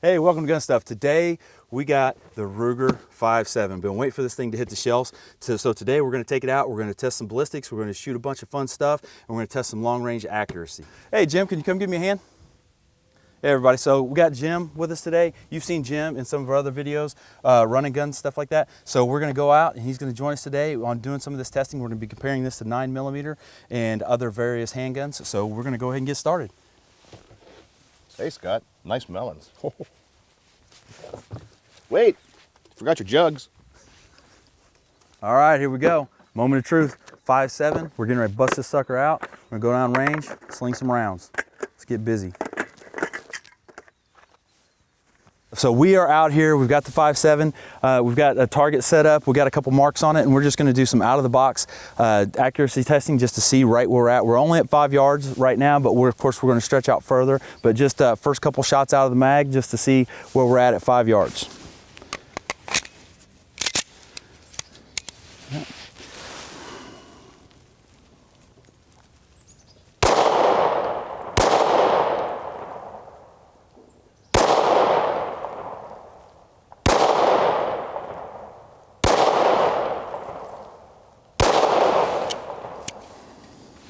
Hey, welcome to Gun Stuff. Today we got the Ruger 5.7. Been waiting for this thing to hit the shelves. So today we're going to take it out. We're going to test some ballistics. We're going to shoot a bunch of fun stuff, and we're going to test some long range accuracy. Hey Jim, can you come give me a hand? Hey everybody, so we got Jim with us today. You've seen Jim in some of our other videos, running guns, stuff like that. So we're gonna go out and he's gonna join us today on doing some of this testing. We're gonna be comparing this to 9mm and other various handguns. So we're gonna go ahead and get started. Hey Scott, nice melons. Wait, forgot your jugs. All right, here we go. Moment of truth, 5.7. We're getting ready to bust this sucker out. We're gonna go down range, sling some rounds. Let's get busy. So we are out here, we've got the 5.7, we've got a target set up, we've got a couple marks on it, and we're just gonna do some out of the box accuracy testing just to see right where we're at. We're only at 5 yards right now, but of course we're gonna stretch out further, but just first couple shots out of the mag just to see where we're at 5 yards.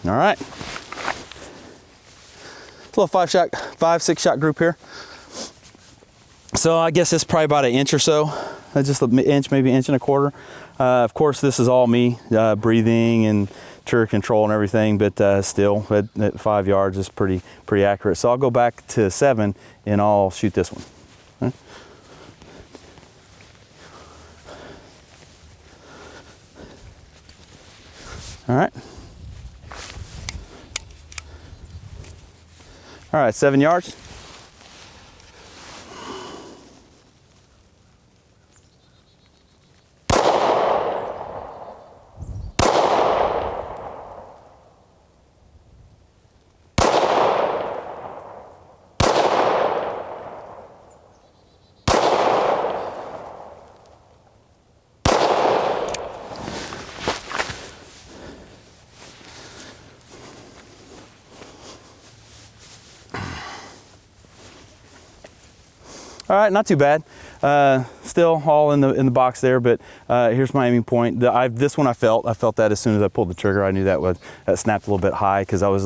All right, it's a little 5-6 shot group here. So I guess it's probably about an inch or so, just an inch, maybe inch and a quarter. Of course, this is all me breathing and trigger control and everything, but still at 5 yards is pretty accurate. So I'll go back to 7 and I'll shoot this one. Okay. All right. All right, 7 yards. All right, not too bad. Still all in the box there, but here's my aiming point. This one I felt that as soon as I pulled the trigger. I knew that snapped a little bit high because I was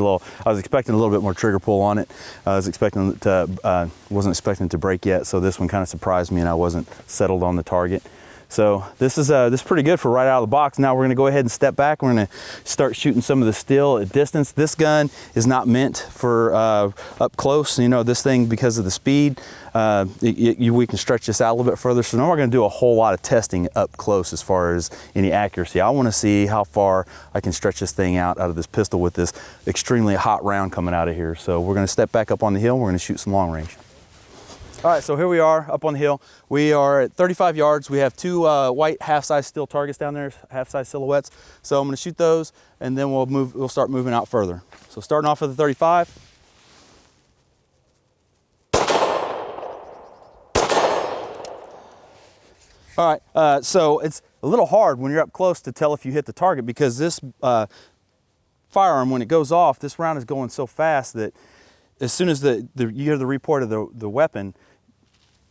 expecting a little bit more trigger pull on it. I was expecting to wasn't expecting it to break yet, so this one kind of surprised me and I wasn't settled on the target. So this is pretty good for right out of the box. Now we're gonna go ahead and step back. We're gonna start shooting some of the steel at distance. This gun is not meant for up close. You know, this thing, because of the speed, we can stretch this out a little bit further. So now we're gonna do a whole lot of testing up close as far as any accuracy. I wanna see how far I can stretch this thing out of this pistol with this extremely hot round coming out of here. So we're gonna step back up on the hill. We're gonna shoot some long range. All right, so here we are up on the hill. We are at 35 yards. We have two white half-size steel targets down there, half-size silhouettes. So I'm gonna shoot those and then we'll start moving out further. So starting off with the 35. All right, so it's a little hard when you're up close to tell if you hit the target because this firearm, when it goes off, this round is going so fast that as soon as you hear the report of the weapon,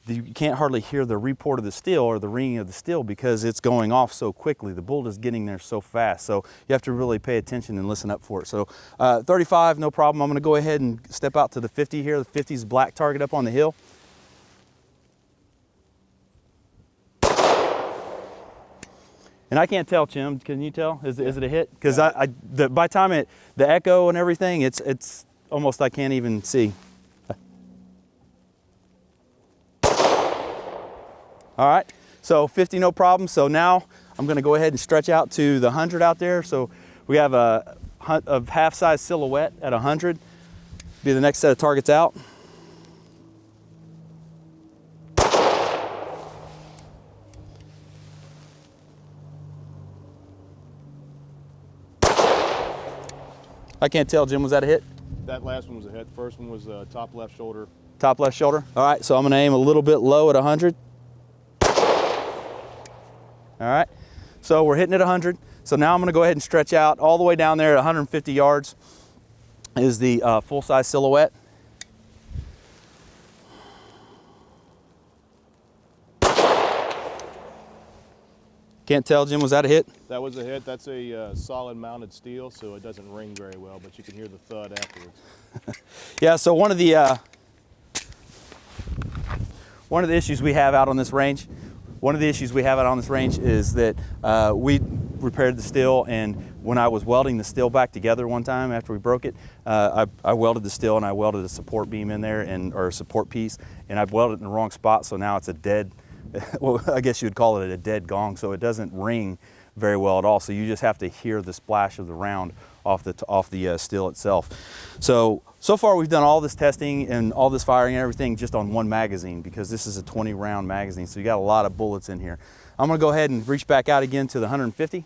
you can't hardly hear the report of the steel or the ringing of the steel because it's going off so quickly. The bullet is getting there so fast. So you have to really pay attention and listen up for it. So 35, no problem. I'm gonna go ahead and step out to the 50 here. The 50 is black target up on the hill. And I can't tell, Jim, can you tell? Is it a hit? Because by the time the echo and everything, it's almost I can't even see. All right, so 50, no problem. So now I'm gonna go ahead and stretch out to the 100 out there. So we have a half-size silhouette at 100. Be the next set of targets out. I can't tell, Jim, was that a hit? That last one was a hit. The first one was top left shoulder. Top left shoulder. All right, so I'm gonna aim a little bit low at 100. All right, so we're hitting at 100. So now I'm gonna go ahead and stretch out all the way down there at 150 yards is the full-size silhouette. Can't tell, Jim, was that a hit? That was a hit. That's a solid mounted steel, so it doesn't ring very well, but you can hear the thud afterwards. Yeah, so one of the issues we have out on this range, is that we repaired the steel, and when I was welding the steel back together one time after we broke it, I welded the steel and I welded a support beam in there, or a support piece, and I welded it in the wrong spot, so now it's a dead, well, I guess you would call it a dead gong, so it doesn't ring very well at all. So you just have to hear the splash of the round off the steel itself. So far we've done all this testing and all this firing and everything just on one magazine, because this is a 20 round magazine, so you got a lot of bullets in here. I'm gonna go ahead and reach back out again to the 150.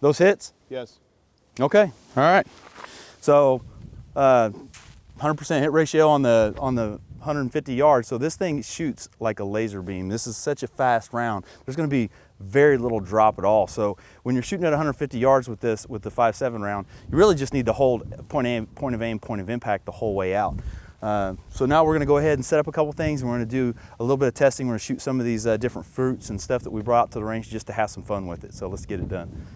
Those hits? Yes. Okay, all right. So 100% hit ratio on the 150 yards. So this thing shoots like a laser beam. This is such a fast round. There's gonna be very little drop at all. So when you're shooting at 150 yards with the 5.7 round, you really just need to hold point of aim, point of impact the whole way out. So now we're gonna go ahead and set up a couple things, and we're gonna do a little bit of testing. We're gonna shoot some of these different fruits and stuff that we brought out to the range just to have some fun with it. So let's get it done.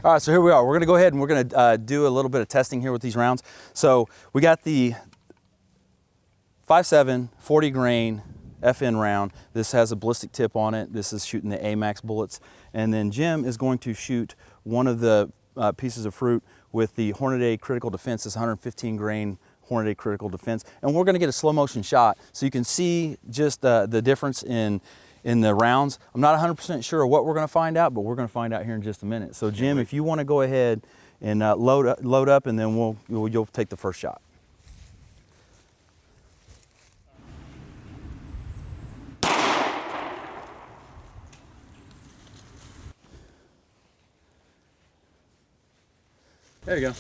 All right, so here we are. We're gonna go ahead and we're gonna do a little bit of testing here with these rounds. So we got the 5.7 40 grain FN round. This has a ballistic tip on it. This is shooting the AMAX bullets. And then Jim is going to shoot one of the pieces of fruit with the Hornady Critical Defense. This 115 grain Hornady Critical Defense. And we're gonna get a slow motion shot so you can see just the difference in the rounds. I'm not 100% sure what we're gonna find out, but we're gonna find out here in just a minute. So Jim, if you wanna go ahead and load up, and then you'll take the first shot. There you go.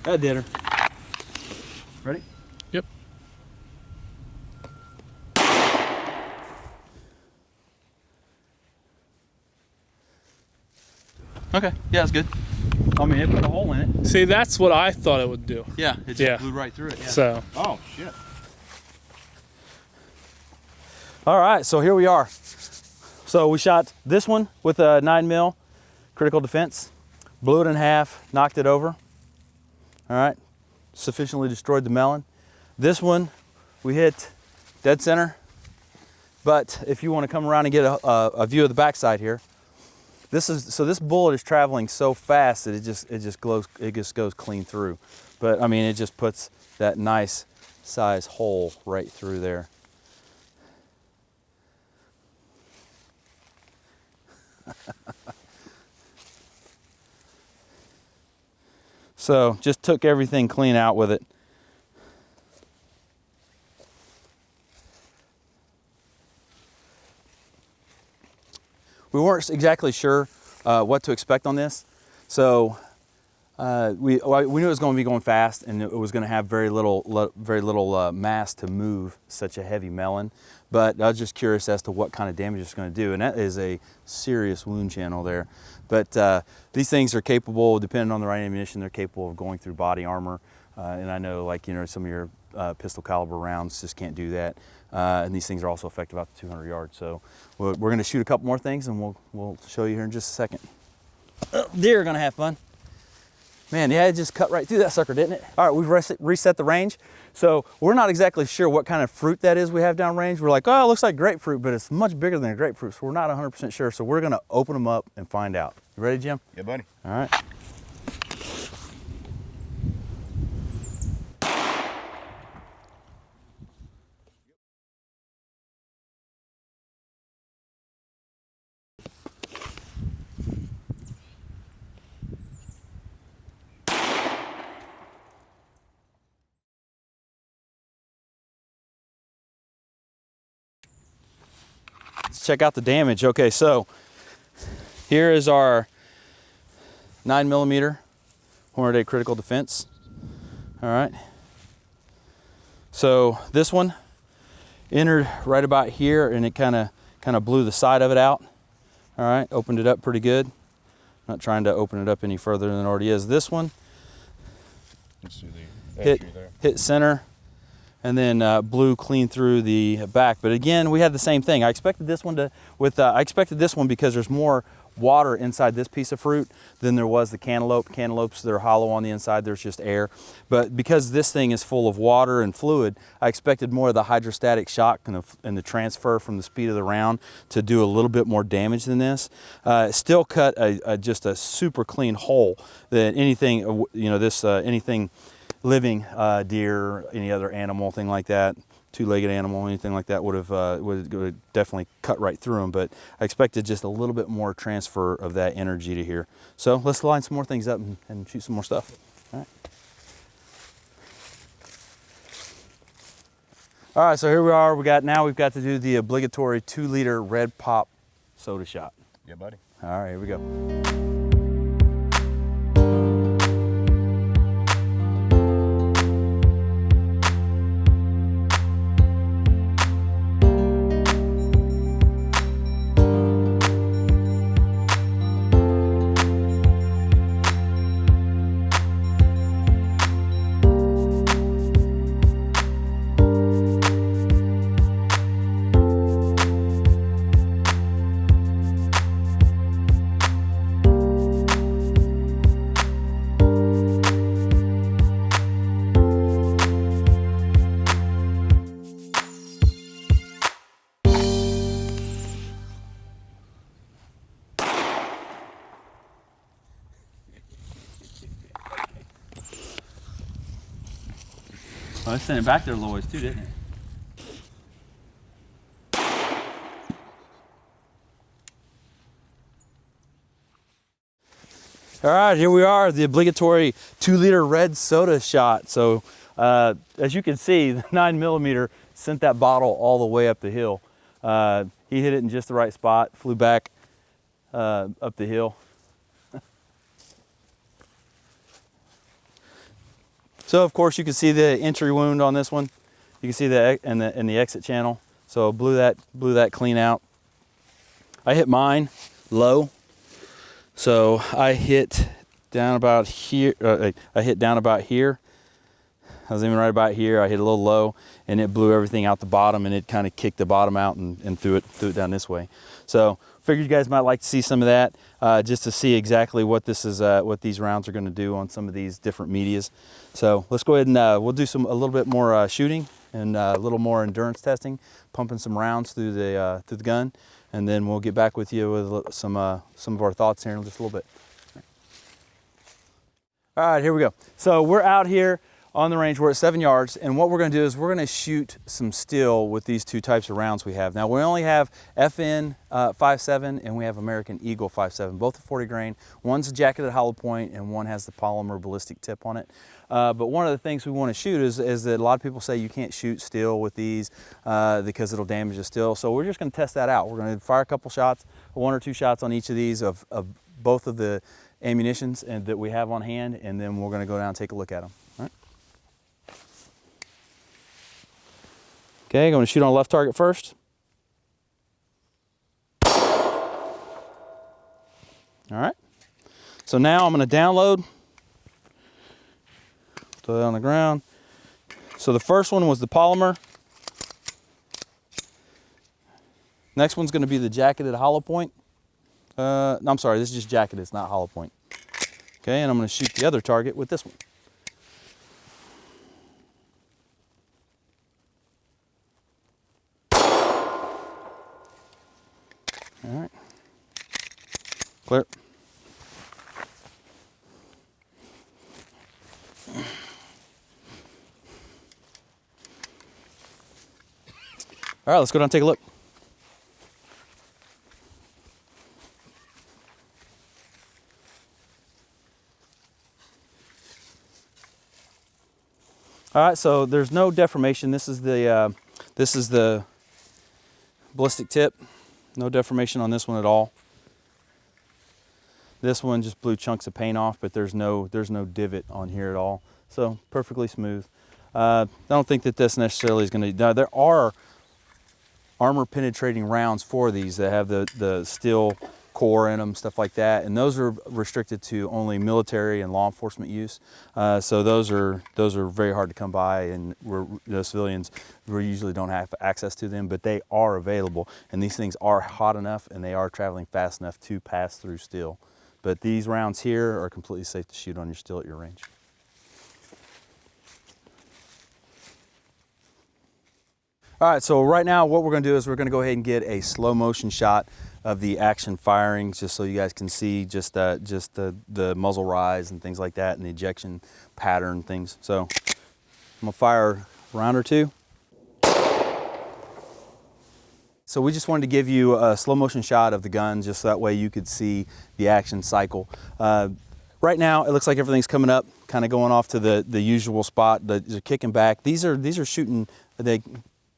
That did her. Ready? Yep. Okay, yeah, that's good. I mean, it put a hole in it. See, that's what I thought it would do. Yeah, it just blew right through it. Yeah. So. Oh, shit. All right, so here we are. So we shot this one with a 9mm Critical Defense, blew it in half, knocked it over. All right, sufficiently destroyed the melon. This one, we hit dead center. But if you want to come around and get a view of the backside here, this bullet is traveling so fast that it just goes clean through. But I mean, it just puts that nice size hole right through there. So just took everything clean out with it. We weren't exactly sure what to expect on this, so we knew it was going to be going fast, and it was going to have very little mass to move such a heavy melon. But I was just curious as to what kind of damage it's going to do, and that is a serious wound channel there. But these things are capable, depending on the right ammunition, they're capable of going through body armor. And I know, like, you know, some of your pistol caliber rounds just can't do that. And these things are also effective out to 200 yards. So we're going to shoot a couple more things, and we'll show you here in just a second. Oh, deer are going to have fun. Man, yeah, it just cut right through that sucker, didn't it? All right, we've reset the range. So we're not exactly sure what kind of fruit that is we have downrange. We're like, oh, it looks like grapefruit, but it's much bigger than a grapefruit. So we're not 100% sure. So we're gonna open them up and find out. You ready, Jim? Yeah, buddy. All right. Let's check out the damage. Okay, so here is our 9mm Hornady Critical Defense. All right. So this one entered right about here, and it kind of blew the side of it out. All right, opened it up pretty good. Not trying to open it up any further than it already is. This one, Let's see the entry there. hit center, and then blew clean through the back. But again, we had the same thing. I expected this one I expected this one because there's more water inside this piece of fruit than there was the cantaloupe. Cantaloupes, they're hollow on the inside, there's just air. But because this thing is full of water and fluid, I expected more of the hydrostatic shock and the transfer from the speed of the round to do a little bit more damage than this. Still cut just a super clean hole that anything, anything living, deer, any other animal, thing like that, two-legged animal, anything like that would have definitely cut right through them. But I expected just a little bit more transfer of that energy to here. So let's line some more things up and shoot some more stuff. All right. All right, so here we are. We've got to do the obligatory 2-liter red pop soda shot. Yeah, buddy. All right, here we go. Well, I sent it back there a little ways too, didn't it? All right, here we are, the obligatory 2-liter red soda shot. So as you can see, the 9mm sent that bottle all the way up the hill. He hit it in just the right spot, flew back up the hill. So of course you can see the entry wound on this one. You can see the in the exit channel. So blew that clean out. I hit mine low. So I hit down about here. I hit down about here. I was even right about here. I hit a little low, and it blew everything out the bottom, and it kind of kicked the bottom out and threw it down this way. So figured you guys might like to see some of that, just to see exactly what what these rounds are going to do on some of these different medias. So let's go ahead and we'll do a little bit more shooting and a little more endurance testing, pumping some rounds through the gun, and then we'll get back with you with some of our thoughts here in just a little bit. All right, here we go. So we're out here on the range. We're at 7 yards, and what we're going to do is we're going to shoot some steel with these two types of rounds we have. Now we only have FN 5.7 and we have American Eagle 5.7, both 40 grain. One's a jacketed hollow point and one has the polymer ballistic tip on it. But one of the things we want to shoot is that a lot of people say you can't shoot steel with these because it'll damage the steel. So we're just going to test that out. We're going to fire a couple shots, 1 or 2 shots on each of these of both of the ammunitions that we have on hand, and then we're going to go down and take a look at them. All right. Okay, I'm going to shoot on a left target first. All right. So now I'm going to download. Throw that on the ground. So the first one was the polymer. Next one's going to be the jacketed hollow point. No, I'm sorry, this is just jacketed, it's not hollow point. Okay, and I'm going to shoot the other target with this one. All right. Clear. All right, let's go down and take a look. All right, so there's no deformation. This is the ballistic tip. No deformation on this one at all. This one just blew chunks of paint off, but there's no divot on here at all. So perfectly smooth. I don't think that this necessarily is going to. Now, there are armor penetrating rounds for these that have the steel core in them, stuff like that. And those are restricted to only military and law enforcement use. So those are very hard to come by, and civilians, we usually don't have access to them, but they are available. And these things are hot enough and they are traveling fast enough to pass through steel. But these rounds here are completely safe to shoot on your steel at your range. All right, so right now what we're gonna do is we're gonna go ahead and get a slow motion shot of the action firing, just so you guys can see just the muzzle rise and things like that, and the ejection pattern things. So I'm gonna fire a round or two. So we just wanted to give you a slow motion shot of the gun, just so that way you could see the action cycle. Right now, it looks like everything's coming up, kind of going off to the usual spot. They're kicking back. These are shooting. They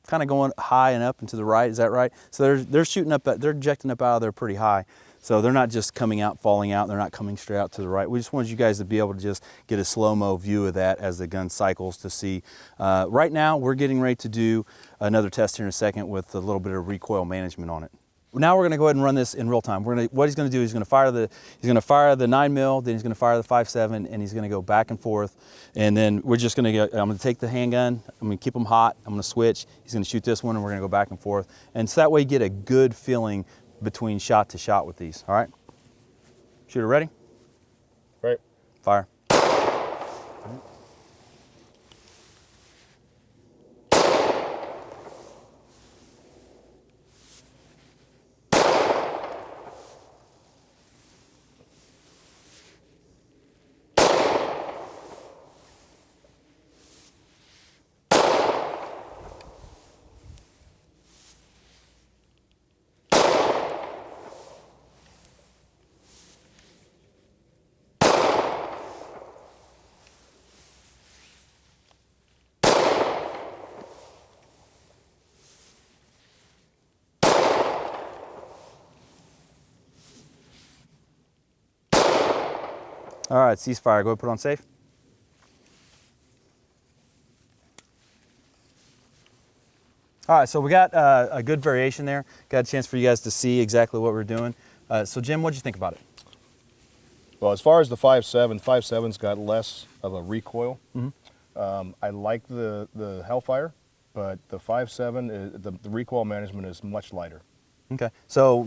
kind of going high and up and to the right. Is that right? So they're shooting up. They're ejecting up out of there pretty high. So they're not just coming out, falling out. They're not coming straight out to the right. We just wanted you guys to be able to just get a slow-mo view of that as the gun cycles to see. Right now, we're getting ready to do another test here in a second with a little bit of recoil management on it. Now we're going to go ahead and run this in real time. What he's going to do is he's going to fire the 9mm, then he's going to fire the 5.7, and he's going to go back and forth. And then we're just going to I'm going to take the handgun, I'm going to keep them hot, I'm going to switch. He's going to shoot this one, and we're going to go back and forth. And so that way you get a good feeling between shot to shot with these. All right? Shooter ready? Right. Fire. All right, ceasefire. Go ahead and put on safe. All right, so we got a good variation there. Got a chance for you guys to see exactly what we're doing. So Jim, what did you think about it? Well, as far as the 5.7, 5.7's got less of a recoil. Mm-hmm. I like the Hellfire, but the 5.7, the recoil management is much lighter. Okay, so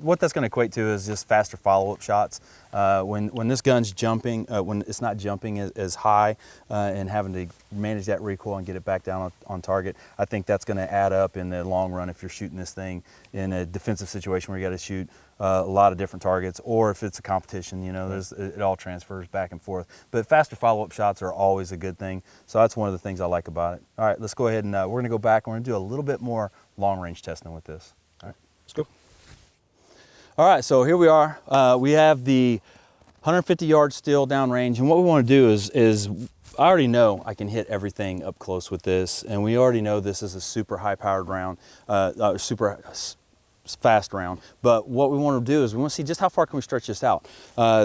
what that's gonna equate to is just faster follow-up shots. When this gun's jumping, when it's not jumping as high and having to manage that recoil and get it back down on target, I think that's gonna add up in the long run if you're shooting this thing in a defensive situation where you gotta shoot a lot of different targets, or if it's a competition, you know, it all transfers back and forth. But faster follow-up shots are always a good thing, so that's one of the things I like about it. All right, let's go ahead and we're gonna go back and we're gonna do a little bit more long-range testing with this. All right. Let's go. All right, so here we are. We have the 150 yards still downrange, and what we want to do is I already know I can hit everything up close with this, and we already know this is a super high-powered round, super fast round. But what we want to do is we want to see just how far can we stretch this out.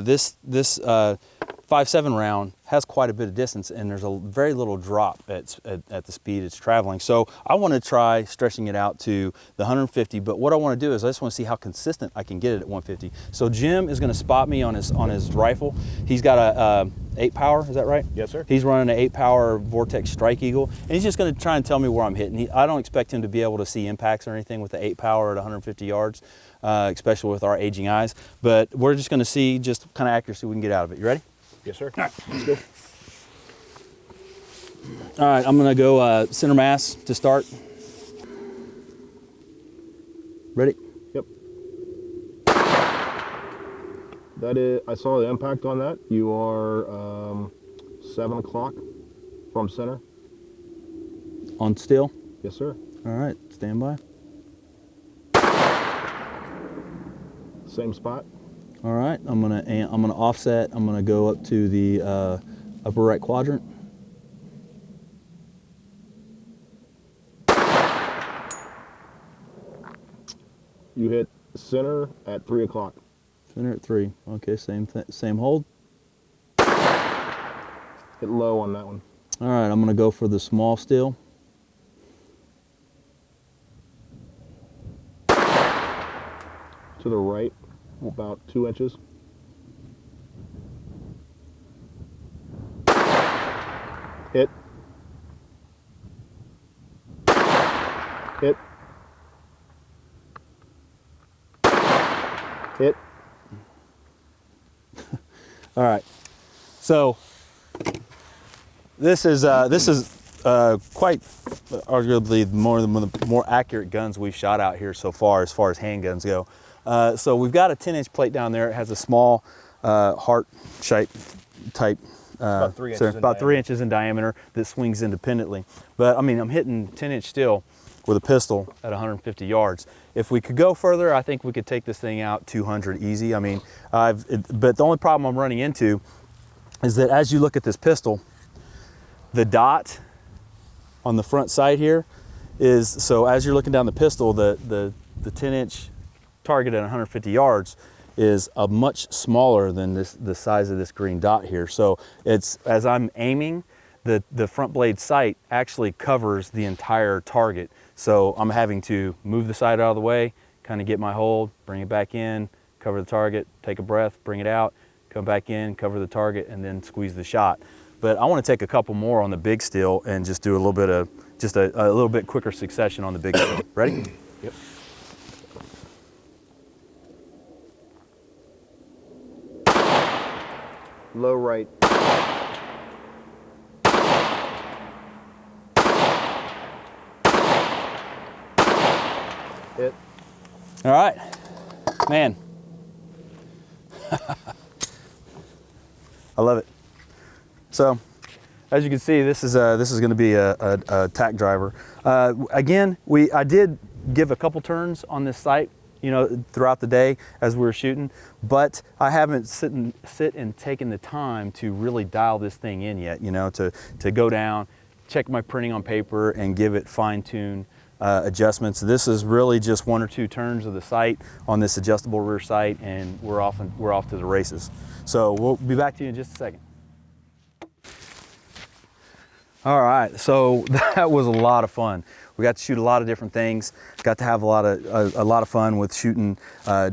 This 5.7 round has quite a bit of distance, and there's a very little drop at the speed it's traveling. So I want to try stretching it out to the 150, but what I want to do is I just want to see how consistent I can get it at 150. So Jim is going to spot me on his rifle. He's got a 8 power, is that right? Yes, sir. He's running an 8 power Vortex Strike Eagle, and he's just going to try and tell me where I'm hitting. I don't expect him to be able to see impacts or anything with the 8 power at 150 yards, especially with our aging eyes, but we're just going to see just kind of accuracy we can get out of it. You ready? Yes, sir. All right, let's go. All right, I'm gonna go center mass to start. Ready? Yep. That is, I saw the impact on that. You are 7 o'clock from center. On still? Yes, sir. All right, stand by. Same spot. All right, I'm gonna offset. I'm gonna go up to the upper right quadrant. You hit center at 3 o'clock. Center at 3. Okay, same hold. Hit low on that one. All right, I'm gonna go for the small still. To the right. about 2 inches. Hit. Hit. Hit. All right. So this is quite arguably one of the more accurate guns we've shot out here so far as handguns go. So we've got a 10-inch plate down there. It has a small heart shape type. About 3 inches in about 3 diameter. inches in diameter that swings independently. But I mean, I'm hitting 10-inch steel with a pistol at 150 yards. If we could go further, I think we could take this thing out 200 easy. I mean, but the only problem I'm running into is that as you look at this pistol, the dot on the front sight here is, so as you're looking down the pistol, the 10-inch target at 150 yards is a much smaller than the size of this green dot here. So it's, as I'm aiming, the front blade sight actually covers the entire target. So I'm having to move the sight out of the way, kind of get my hold, bring it back in, cover the target, take a breath, bring it out, come back in, cover the target, and then squeeze the shot. But I want to take a couple more on the big steel and just do a little bit of, just a little bit quicker succession on the big steel. Ready? Yep. Low right. Hit. All right, man. I love it. So, as you can see, this is going to be a tack driver. Again, I did give a couple turns on this sight, throughout the day as we were shooting, but I haven't sit and taken the time to really dial this thing in yet. To go down, check my printing on paper, and give it fine-tune adjustments. This is really just 1 or 2 turns of the sight on this adjustable rear sight, and we're off to the races. So we'll be back to you in just a second. All right, so that was a lot of fun. We got to shoot a lot of different things. Got to have a lot of fun with shooting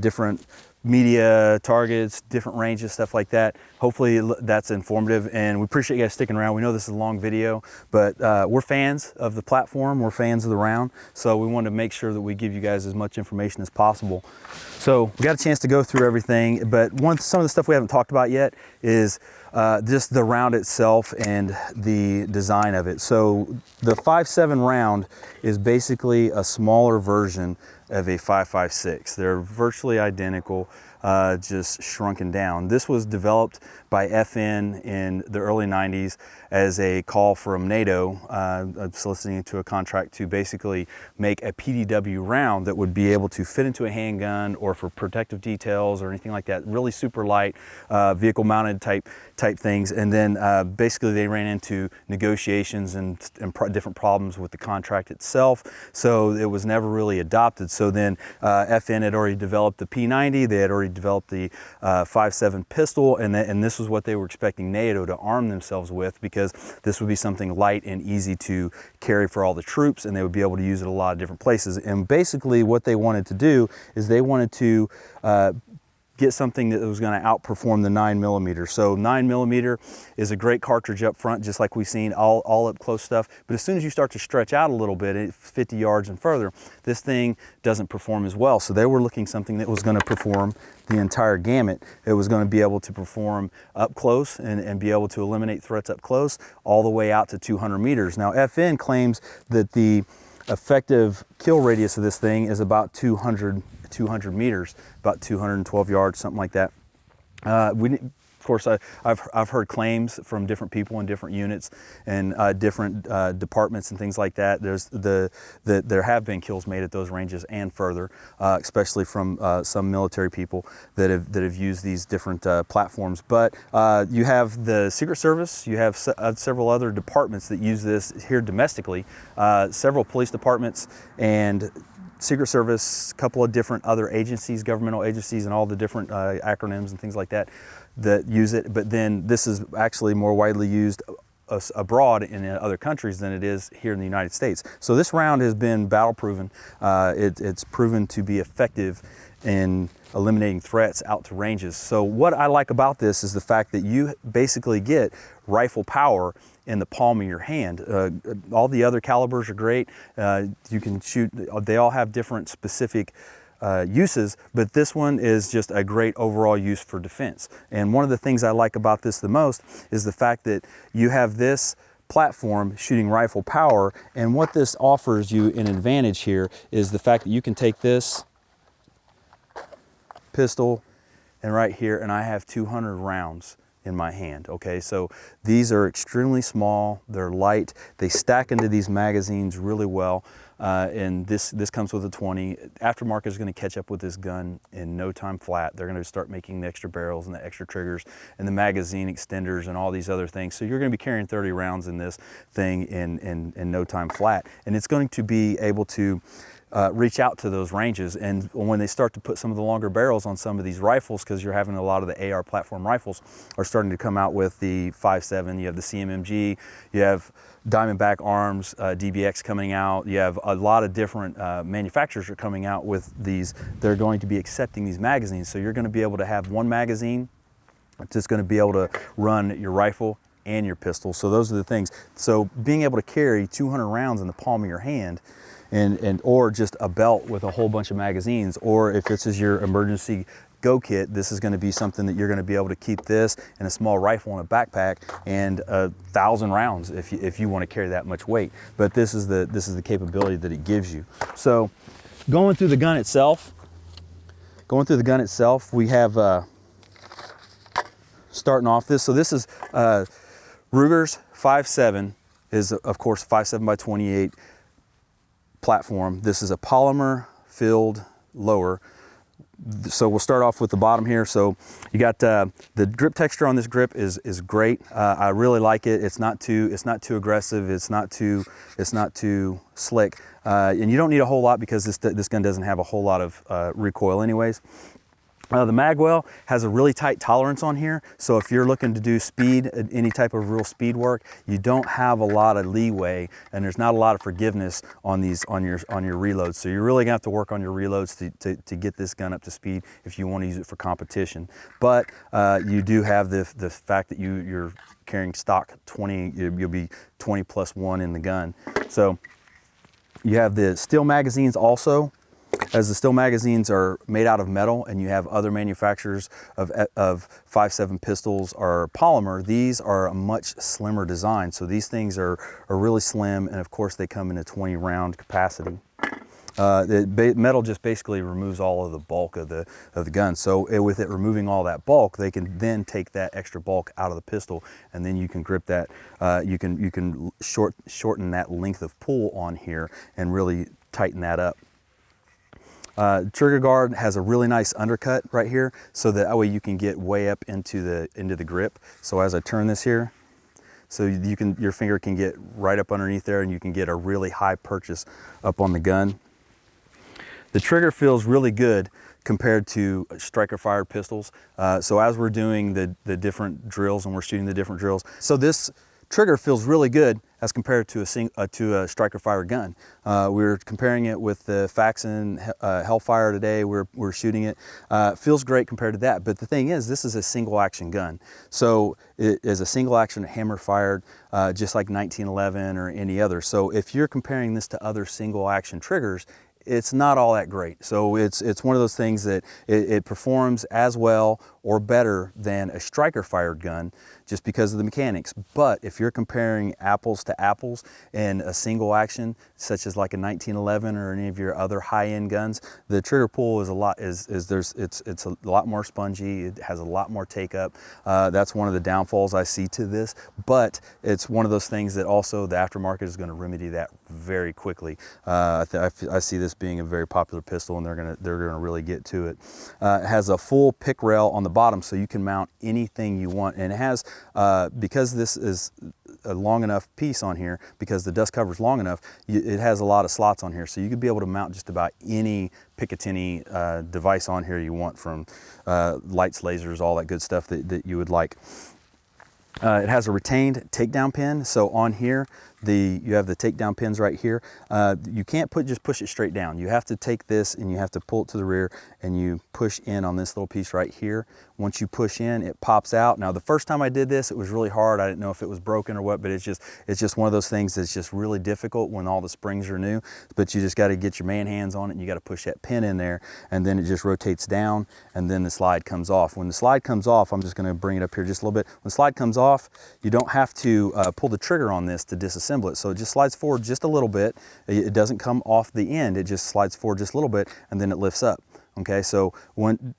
different media targets, different ranges, stuff like that. Hopefully that's informative, and we appreciate you guys sticking around. We know this is a long video, but we're fans of the platform, we're fans of the round, so we wanted to make sure that we give you guys as much information as possible. So we got a chance to go through everything, but some of the stuff we haven't talked about yet is just the round itself and the design of it. So the 5.7 round is basically a smaller version of a 5.56. They're virtually identical, just shrunken down. This was developed by FN in the early 90s as a call from NATO, soliciting to a contract to basically make a PDW round that would be able to fit into a handgun or for protective details or anything like that. Really super light, vehicle mounted type things. And then basically they ran into negotiations and different problems with the contract itself. So it was never really adopted. So then FN had already developed the P90, they had already developed the 5.7 pistol, and this was what they were expecting NATO to arm themselves with, because this would be something light and easy to carry for all the troops, and they would be able to use it a lot of different places. And basically what they wanted to do is they wanted to get something that was going to outperform the 9mm. So 9mm is a great cartridge up front, just like we've seen all up close stuff. But as soon as you start to stretch out a little bit, 50 yards and further, this thing doesn't perform as well. So they were looking something that was going to perform the entire gamut. It was going to be able to perform up close and be able to eliminate threats up close all the way out to 200 meters. Now FN claims that the effective kill radius of this thing is about 200 meters, about 212 yards, something like that. Of course, I've heard claims from different people in different units and different departments and things like that. There have been kills made at those ranges and further, especially from some military people that have used these different platforms. But you have the Secret Service, you have several other departments that use this here domestically, several police departments and Secret Service, a couple of different other agencies, governmental agencies, and all the different acronyms and things like that use it. But then this is actually more widely used abroad in other countries than it is here in the United States. So this round has been battle proven. It's proven to be effective in eliminating threats out to ranges. So what I like about this is the fact that you basically get rifle power in the palm of your hand. All the other calibers are great. You can shoot, they all have different specific uses, but this one is just a great overall use for defense. And one of the things I like about this the most is the fact that you have this platform shooting rifle power, and what this offers you an advantage here is the fact that you can take this pistol and right here, and I have 200 rounds in my hand. Okay, so these are extremely small, they're light, they stack into these magazines really well, and this comes with a 20. Aftermarket is going to catch up with this gun in no time flat. They're going to start making the extra barrels and the extra triggers and the magazine extenders and all these other things. So you're going to be carrying 30 rounds in this thing in no time flat, and it's going to be able to reach out to those ranges. And when they start to put some of the longer barrels on some of these rifles, because you're having a lot of the AR platform rifles are starting to come out with the 5.7, you have the CMMG, you have Diamondback Arms, DBX coming out, you have a lot of different manufacturers are coming out with these. They're going to be accepting these magazines, so you're going to be able to have one magazine that's just going to be able to run your rifle and your pistol. So those are the things. So being able to carry 200 rounds in the palm of your hand, and or just a belt with a whole bunch of magazines, or if this is your emergency go kit, this is going to be something that you're going to be able to keep this and a small rifle in a backpack and 1,000 rounds if you want to carry that much weight. But this is the capability that it gives you. So going through the gun itself, we have starting off this. So this is Ruger's 5.7 is of course 5.7 by 28 platform. This is a polymer filled lower. So we'll start off with the bottom here. So you got the grip texture on this grip is great. I really like it. It's not too aggressive. It's not too slick. And you don't need a whole lot because this gun doesn't have a whole lot of recoil anyways. The magwell has a really tight tolerance on here, so if you're looking to do speed, any type of real speed work, you don't have a lot of leeway, and there's not a lot of forgiveness on these on your reloads. So you're really gonna have to work on your reloads to get this gun up to speed if you want to use it for competition. But you do have the fact that you're carrying stock 20, you'll be 20 plus 1 in the gun. So you have the steel magazines also. As the steel magazines are made out of metal and you have other manufacturers of 5.7 pistols are polymer, these are a much slimmer design. So these things are really slim, and of course they come in a 20 round capacity. The metal just basically removes all of the bulk of the gun. So with it removing all that bulk, they can then take that extra bulk out of the pistol, and then you can grip that. You can shorten that length of pull on here and really tighten that up. Trigger guard has a really nice undercut right here, so that way you can get way up into the grip. So as I turn this here, so your finger can get right up underneath there, and you can get a really high purchase up on the gun. The trigger feels really good compared to striker fired pistols. So as we're doing the different drills and we're shooting the different drills, so this trigger feels really good as compared to a striker fire gun. We're comparing it with the Faxon Hellfire today. We're shooting it. Feels great compared to that. But the thing is, this is a single action gun. So it is a single action hammer fired, just like 1911 or any other. So if you're comparing this to other single action triggers, it's not all that great. So it's one of those things that it performs as well or better than a striker fired gun just because of the mechanics. But if you're comparing apples to apples in a single action, such as like a 1911 or any of your other high-end guns, the trigger pull is it's a lot more spongy. It has a lot more take up. That's one of the downfalls I see to this, but it's one of those things that also the aftermarket is going to remedy that very quickly. I see this being a very popular pistol, and they're gonna really get to it. It has a full pick rail on the bottom, so you can mount anything you want, and it has because this is a long enough piece on here, because the dust cover is long enough, it has a lot of slots on here, so you could be able to mount just about any Picatinny device on here you want, from lights, lasers, all that good stuff that you would like. It has a retained takedown pin. So on here, you have the takedown pins right here. You can't just push it straight down. You have to take this and you have to pull it to the rear and you push in on this little piece right here. Once you push in, it pops out. Now, the first time I did this, it was really hard. I didn't know if it was broken or what, but it's just one of those things that's just really difficult when all the springs are new. But you just got to get your man hands on it and you got to push that pin in there, and then it just rotates down and then the slide comes off. When the slide comes off, I'm just going to bring it up here just a little bit. When the slide comes off, you don't have to pull the trigger on this to disassemble it. So it just slides forward just a little bit. It doesn't come off the end. It just slides forward just a little bit and then it lifts up. Okay, so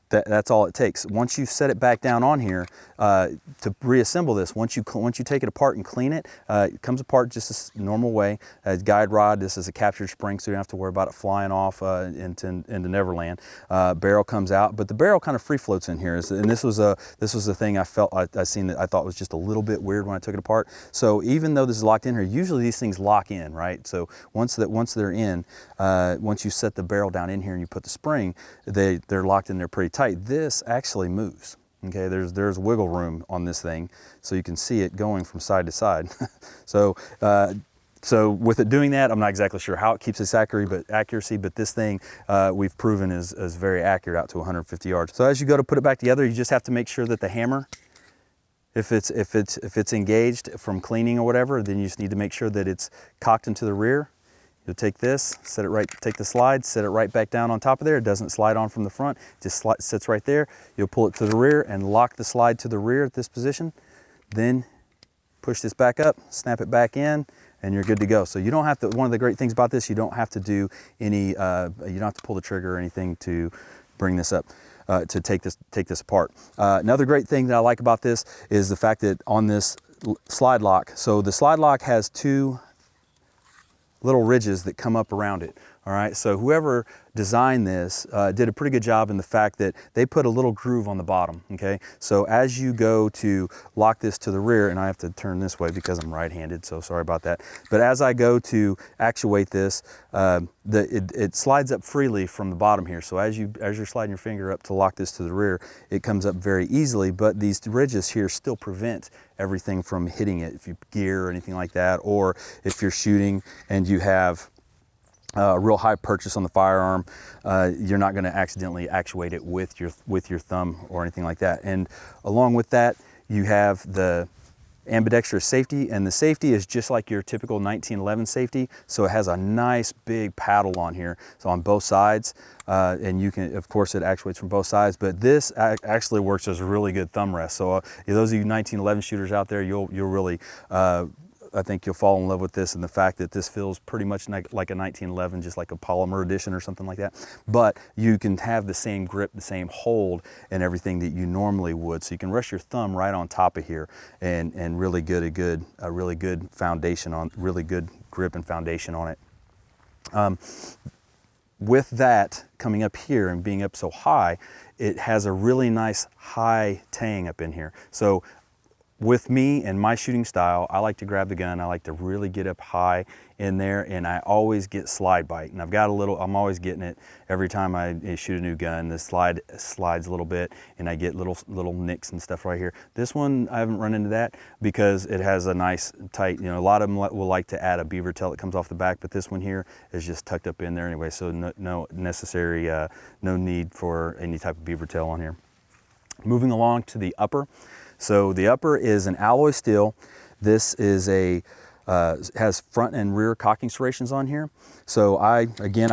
that's all it takes. Once you set it back down on here, to reassemble this, once you take it apart and clean it, it comes apart just a normal way. Guide rod, this is a captured spring, so you don't have to worry about it flying off into Neverland. Barrel comes out, but the barrel kind of free floats in here. And this was the thing I seen that I thought was just a little bit weird when I took it apart. So even though this is locked in here, usually these things lock in, right? So once they're in, once you set the barrel down in here and you put the spring, they're locked in there pretty tight. This actually moves. Okay, there's wiggle room on this thing, so you can see it going from side to side. So with it doing that, I'm not exactly sure how it keeps its accuracy, but this thing we've proven is very accurate out to 150 yards. So as you go to put it back together, you just have to make sure that the hammer, if it's engaged from cleaning or whatever, then you just need to make sure that it's cocked into the rear. You'll take this, take the slide, set it right back down on top of there. It doesn't slide on from the front, it just sits right there. You'll pull it to the rear and lock the slide to the rear at this position. Then push this back up, snap it back in, and you're good to go. So you don't have to, one of the great things about this, you don't have to do any, you don't have to pull the trigger or anything to bring this up. To take this apart. Another great thing that I like about this is the fact that on this slide lock, so the slide lock has two little ridges that come up around it. All right, so whoever designed this did a pretty good job in the fact that they put a little groove on the bottom, okay? So as you go to lock this to the rear, and I have to turn this way because I'm right-handed, so sorry about that. But as I go to actuate this, it slides up freely from the bottom here. So as you're sliding your finger up to lock this to the rear, it comes up very easily, but these ridges here still prevent everything from hitting it if you gear or anything like that, or if you're shooting and you have a real high purchase on the firearm, you're not going to accidentally actuate it with your thumb or anything like that. And along with that, you have the ambidextrous safety, and the safety is just like your typical 1911 safety. So it has a nice big paddle on here, so on both sides, and you can, of course, it actuates from both sides. But this actually works as a really good thumb rest. So those of you 1911 shooters out there, you'll really I think you'll fall in love with this, and the fact that this feels pretty much like a 1911, just like a polymer edition or something like that. But you can have the same grip, the same hold, and everything that you normally would. So you can rest your thumb right on top of here and really get a really good foundation on, really good grip and foundation on it. With that coming up here and being up so high, it has a really nice high tang up in here. So with me and my shooting style, I like to grab the gun. I like to really get up high in there, and I always get slide bite. And I'm always getting it every time I shoot a new gun. The slide slides a little bit, and I get little nicks and stuff right here. This one, I haven't run into that because it has a nice tight, a lot of them will like to add a beaver tail that comes off the back, but this one here is just tucked up in there anyway, so no need for any type of beaver tail on here. Moving along to the upper. So the upper is an alloy steel. This is has front and rear cocking serrations on here. So I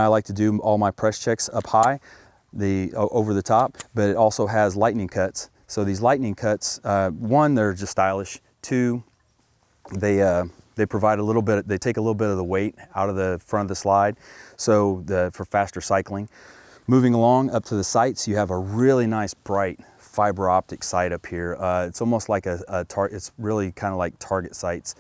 like to do all my press checks up high, over the top, but it also has lightning cuts. So these lightning cuts, one, they're just stylish. Two, they provide a little bit, they take a little bit of the weight out of the front of the slide, so for faster cycling. Moving along up to the sights, you have a really nice bright fiber optic sight up here. It's almost like it's really kind of like target sights.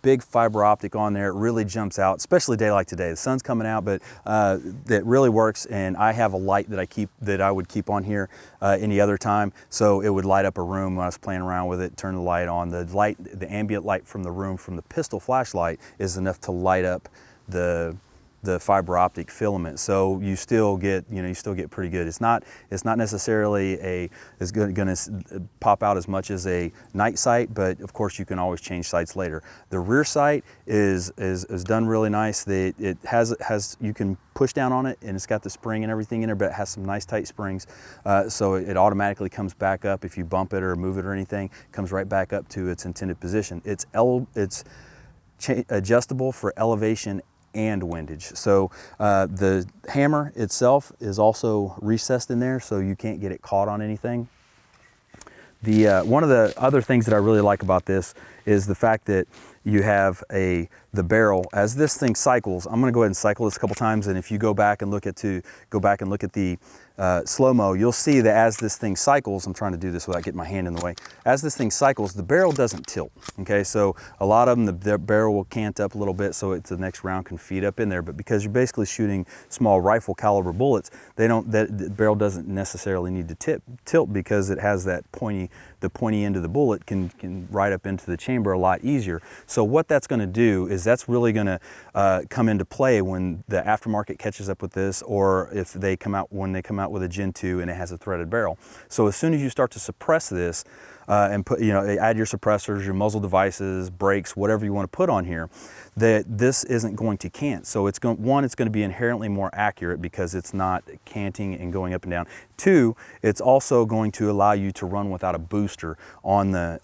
Big fiber optic on there. It really jumps out, especially a day like today. The sun's coming out, but that really works. And I have a light that I would keep on here any other time, so it would light up a room when I was playing around with it. Turn the light on. The ambient light from the room from the pistol flashlight is enough to light up the the fiber optic filament, so you still get, you still get pretty good. It's not necessarily going to pop out as much as a night sight, but of course you can always change sights later. The rear sight is done really nice. It has you can push down on it, and it's got the spring and everything in there, but it has some nice tight springs, so it automatically comes back up. If you bump it or move it or anything, it comes right back up to its intended position. It's adjustable for elevation and windage. So the hammer itself is also recessed in there, so you can't get it caught on anything. One of the other things that I really like about this is the fact that you have the barrel. As this thing cycles, I'm going to go ahead and cycle this a couple times, and if you go back and look at the slow-mo, you'll see that as this thing cycles, I'm trying to do this without getting my hand in the way, as this thing cycles, the barrel doesn't tilt, okay? So a lot of them, the barrel will cant up a little bit so the next round can feed up in there, but because you're basically shooting small rifle caliber bullets, the barrel doesn't necessarily need to tilt because it has the pointy end of the bullet can ride up into the chamber a lot easier. So what that's going to do is that's really going to come into play when the aftermarket catches up with this, or if they come out with a Gen 2 and it has a threaded barrel. So as soon as you start to suppress this and add your suppressors, your muzzle devices, brakes, whatever you want to put on here, this isn't going to cant. So it's going to be inherently more accurate because it's not canting and going up and down. Two, it's also going to allow you to run without a booster on the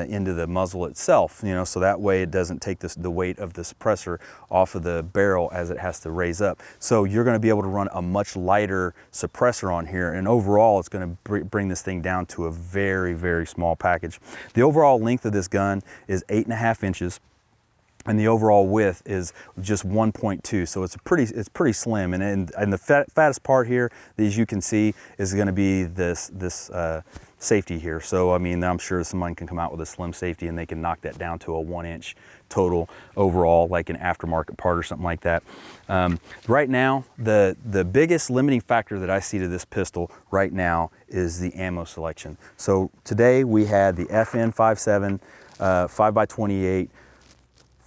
end of the muzzle itself, so that way it doesn't take the weight of the suppressor off of the barrel as it has to raise up. So you're going to be able to run a much lighter suppressor on here, and overall it's going to bring this thing down to a very, very small package. The overall length of this gun is 8.5 inches. And the overall width is just 1.2, so it's pretty slim. And the fattest part here, as you can see, is going to be this safety here. So I mean, I'm sure someone can come out with a slim safety and they can knock that down to a 1-inch total overall, like an aftermarket part or something like that. Right now, the biggest limiting factor that I see to this pistol right now is the ammo selection. So today we had the FN 5.7 5x28.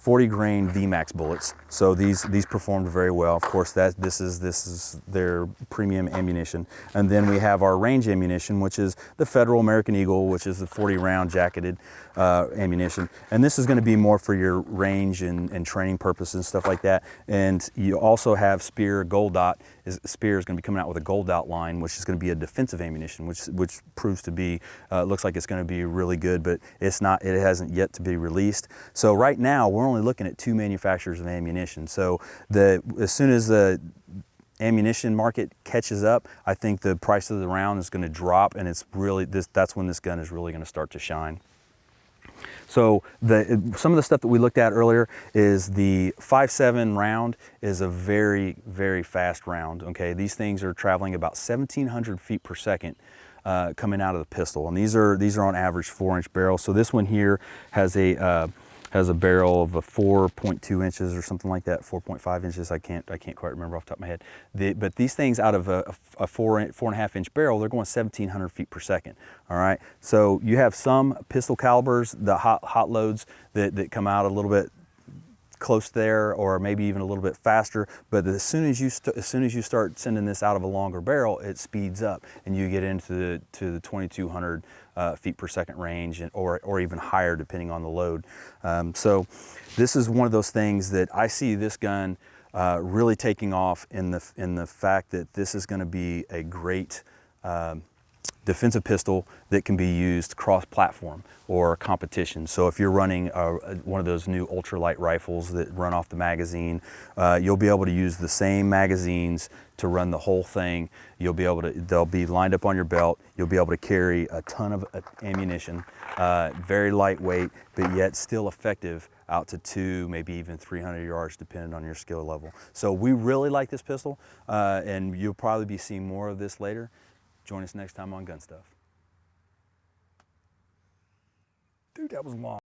40 grain VMAX bullets. So these performed very well. Of course, this is their premium ammunition. And then we have our range ammunition, which is the Federal American Eagle, which is the 40 round jacketed ammunition. And this is going to be more for your range and training purposes and stuff like that. And you also have Speer Gold Dot. Speer is going to be coming out with a Gold Dot line, which is going to be a defensive ammunition, which proves to be, looks like it's going to be really good, but it's not. It hasn't yet to be released. So right now we're only looking at 2 manufacturers of ammunition. So as soon as the ammunition market catches up, I think the price of the round is going to drop, and that's when this gun is really going to start to shine. So some of the stuff that we looked at earlier is the 5.7 round is a very, very fast round. Okay, these things are traveling about 1,700 feet per second coming out of the pistol, and these are on average 4-inch barrels. So this one here has a barrel of a 4.2 inches or something like that, 4.5 inches. I can't quite remember off the top of my head. But these things out of a 4.5 inch barrel, they're going 1,700 feet per second. All right. So you have some pistol calibers, the hot loads that come out a little bit close there, or maybe even a little bit faster. But as soon as you start sending this out of a longer barrel, it speeds up, and you get into the 2,200 feet per second range, or even higher depending on the load. So this is one of those things that I see this gun really taking off in the fact that this is going to be a great defensive pistol that can be used cross-platform or competition. So if you're running one of those new ultralight rifles that run off the magazine, you'll be able to use the same magazines to run the whole thing. They'll be lined up on your belt. You'll be able to carry a ton of ammunition, very lightweight, but yet still effective out to 200, maybe even 300 yards, depending on your skill level. So we really like this pistol, and you'll probably be seeing more of this later. Join us next time on Gun Stuff. Dude, that was long.